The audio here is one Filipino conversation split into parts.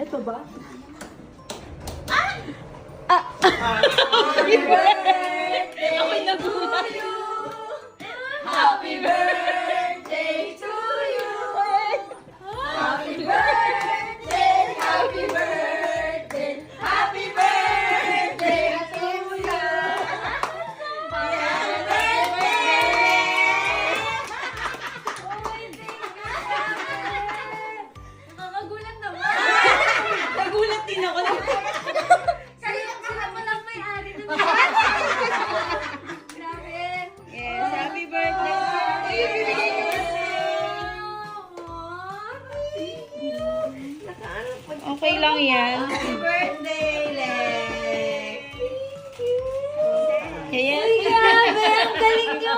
Ito ba? Happy birthday! Ako'y nagulat. Happy birthday to you! Happy birthday! Happy birthday! Happy birthday to you! Happy birthday! Nakakagulat naman. Nagulat din ako. Sila mo lang may-ari dun. Grabe. Yes, happy birthday. Okay lang yan. Happy birthday, Lex. Yes. Grabe, ang galing nyo.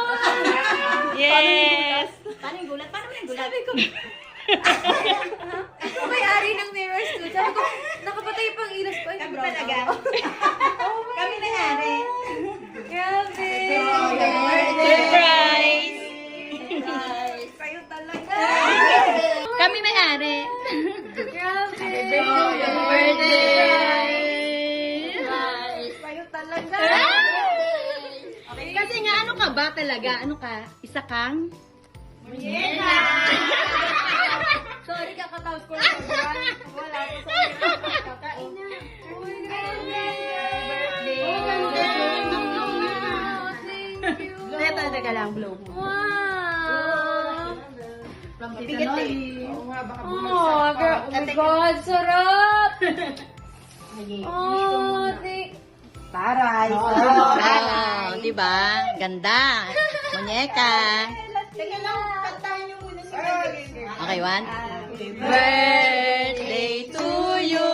Yes. Paano yung gulat? Paano yung gulat? Sabi ko, ito may-ari ng mirrors too. Sabi ko, nakapatay pang ilas ko. Kami talaga. Kami may-ari. Grabe. Surprise. Kayo talaga. Kami may-ari. Grabe. Happy birthday. Kayo talaga. Kasi nga, ano ka ba talaga? Ano ka? Isa kang? Sorry, kakatawag ko lang. Wala ko. Sorry. Kakain na. Uy, grabe. Thank you. Teka lang, blow mo. Wow. Bigat eh. Oh, girl. Oh my God, sarap. Oh, Taray. Oh, diba? Ganda. Muñeca. Teka lang, kantahan niyo muna si Okay, one. Happy birthday to you.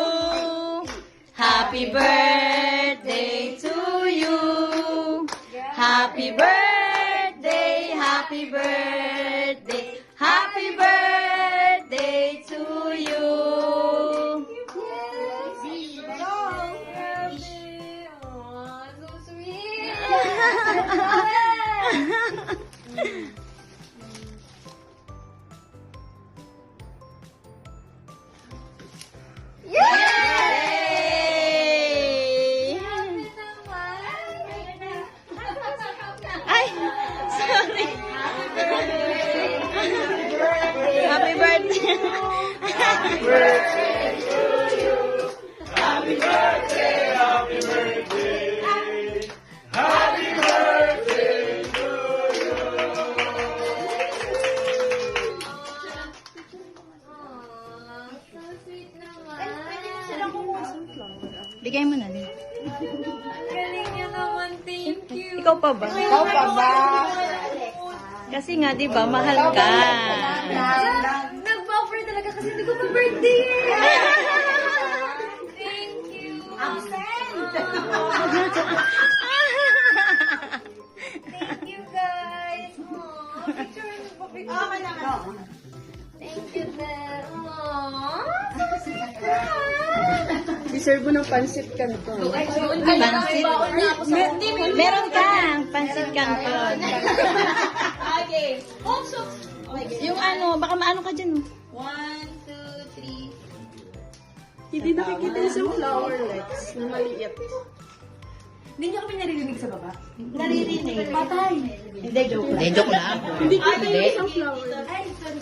Happy birthday to you. Happy birthday, happy birthday, happy birthday to you. Oh, so sweet. Yay! Ay, sorry. Happy birthday. So sweet naman. Bigay mo na din. Ang galing niya naman. Thank you. Ikaw pa ba? Ikaw pa ba? Kasi nga, di ba, mahal ka. Nag-offer talaga kasi hindi ko pa birthday eh. Thank you. Thank you guys. Aww. Picture mo pa picture. Thank you, sir. Aww. So sweet naman. Deserve mo ng pansit canton. Pansit. Meron ka. Pansit canton. Okay. Also, Yung ano, baka maano ka dyan. 1, 2, 3. Hindi nakikita yung sunflower legs na maliit. Hindi niyo kami naririnig sa baba? Naririnig. Patay. Hindi, joke lang. Hindi, joke lang. Hindi kita yung sunflower. Ay, sorry.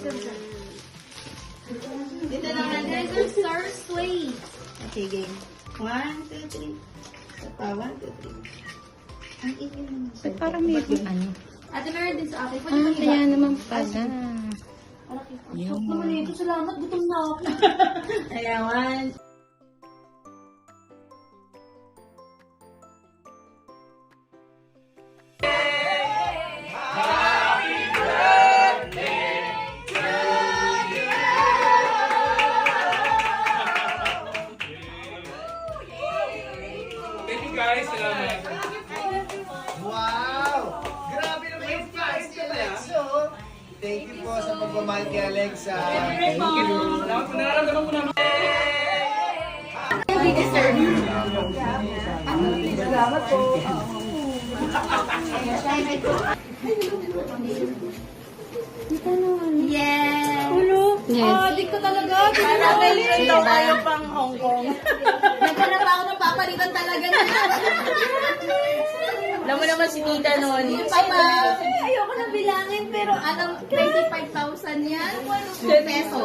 Dito naman. There's a star slate. Sige. 1, 2, 3. Isa pa, 1, 2, 3. Ang ingin naman. Ba't parang may ano? Ate, meron din sa akin. Pwede ba Kaya naman pala. Yung naman ito. Salamat. Gutom na ako. Ayan, 1. Thank you guys. Salamat. Wow! Grabe naman yung prize ni Alexa. Thank you po sa pagmamahal kay Alexa. Thank you. Nararamdaman ko naman. Salamat po. Yes! Ulo. Di ko talaga. Nagpalitan daw kayo pang Hong Kong. Naghanap ako ng papalitan talaga na. Alam mo naman si Tita noon. Papa, ayoko na bilangin pero alam, 25,000 yan. Peso.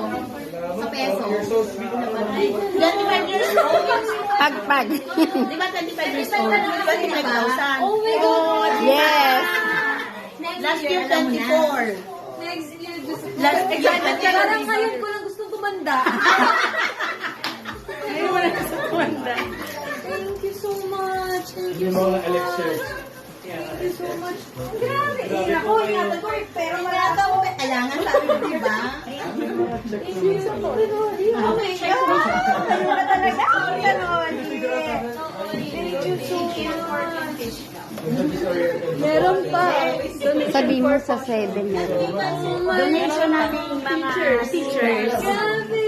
Sa peso. 25 years old. Pagpag. Di ba 25 years old? 25,000. Oh my God. Yes. Last year, 24. Next year, gusto ko. Last excited ka Parang ngayon ko lang gustong tumanda. Ayaw mo na sa kumanda. Thank you so much. Thank you so much. Thank you so much. Grabe. Ako, ingatan ko. Pero wala daw ako may kailangan sabi ko, diba? Thank you so much. Oh my God. Ano ka talaga? Ganon. Thank you so much. Meron pa. Sabi mo sa 7 na rin. Donation namin yung mga teachers.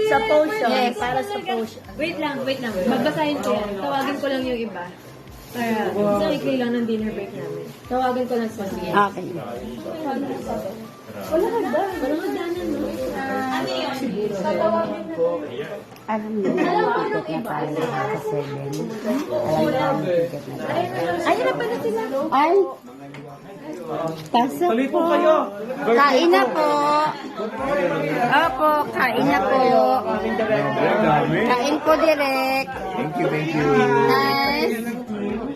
Sa potion. Yes, para sa potion. Wait lang. Magbasahin ko yan. Tawagin ko lang yung iba. Para, isang ikli lang ng dinner break namin. Tawagan ko lang sa mga. Okay. Wala hagdanan, no? Tatawagin na. Alam niyo, ticket na tayo sa 7. Ayun na pala sila. Ay! Pasok po. Kain na po. Opo, kain na po. Kain po direct. Thank you, thank you. Nice.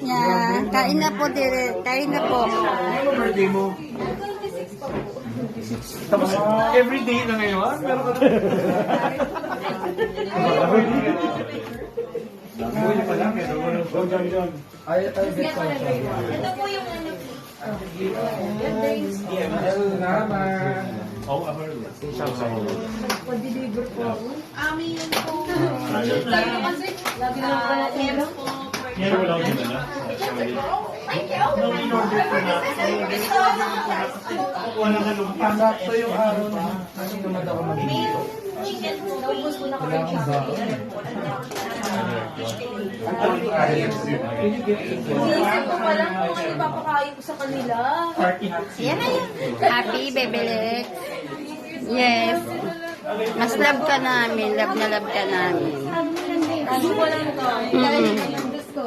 Yan. Kain na po direct. Kain na po. Ano birthday mo? Tapos, everyday na ngayon? Meron ka na. pa lang, John. Ay, Ito po yung ano. Pag-deliver po ako. Amin yun po. Kasi, lagi lang pala meron po. Sakto yung araw na naman ako mag-iito. Naubos ko na kami siya. Inisip ko pa lang kung ano papakain ko sa kanila. Yan na yun. Happy, bebelek. Yes. Mas love ka namin. Love na love ka namin. Sabi ko lang to. Dahil yung gusto.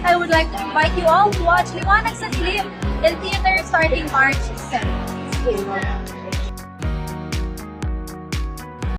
I would like to invite you all to watch Liwanag sa Dilim in theater starting March 7.